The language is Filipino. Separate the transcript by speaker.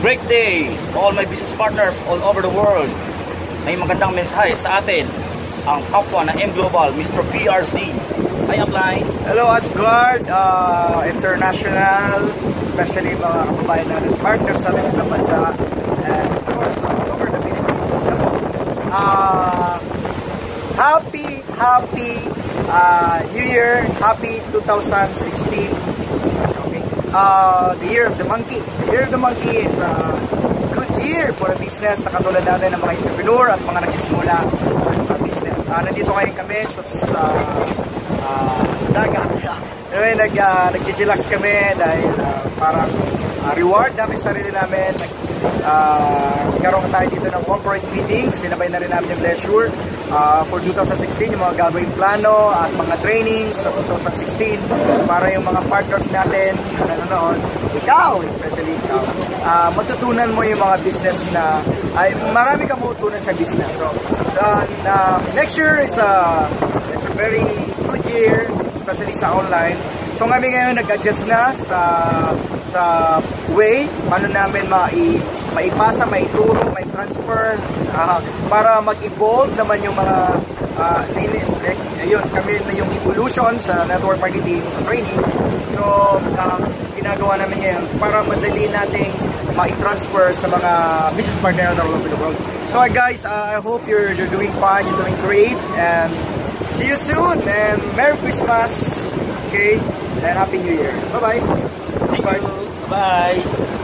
Speaker 1: great day to all my business partners all over the world. May magandang mensahe sa atin ang kapwa na M Global, Mr. PRC. Hi, Upline.
Speaker 2: Hello, Asgard International, especially mga kababayan natin, partners sa amin sa bansa, and of course, all over the Philippines. Happy New Year, happy 2016. Okay. The year of the monkey. The year of the monkey is a good year for a business na katulad natin ng mga entrepreneur at mga nagsisimula sa business. Nandito ngayon kami sa dagat. Nag-chillax kami dahil parang reward namin sarili namin. Nagkaroon tayo dito ng corporate meetings. Sinabay na rin namin yung leisure for 2016, yung mga gagawing plano at mga trainings sa 2016 para yung mga partners natin na nanonood, ikaw, especially ikaw, matutunan mo yung mga business na marami kang matutunan sa business. So next year is a very good year, especially sa online. So kami ngayon nag-adjust na sa way paano namin maipasa, maituro, transfer para mag-evolve naman yung mga ayun, kami na yung evolution sa network marketing, sa training. So ginagawa namin ngayon para madali nating ma-transfer sa mga business partners all over the world. So guys, I hope you're doing fine, you're doing great, and see you soon, and Merry Christmas, okay, and Happy New Year. Bye-bye.
Speaker 1: Thank you. Bye.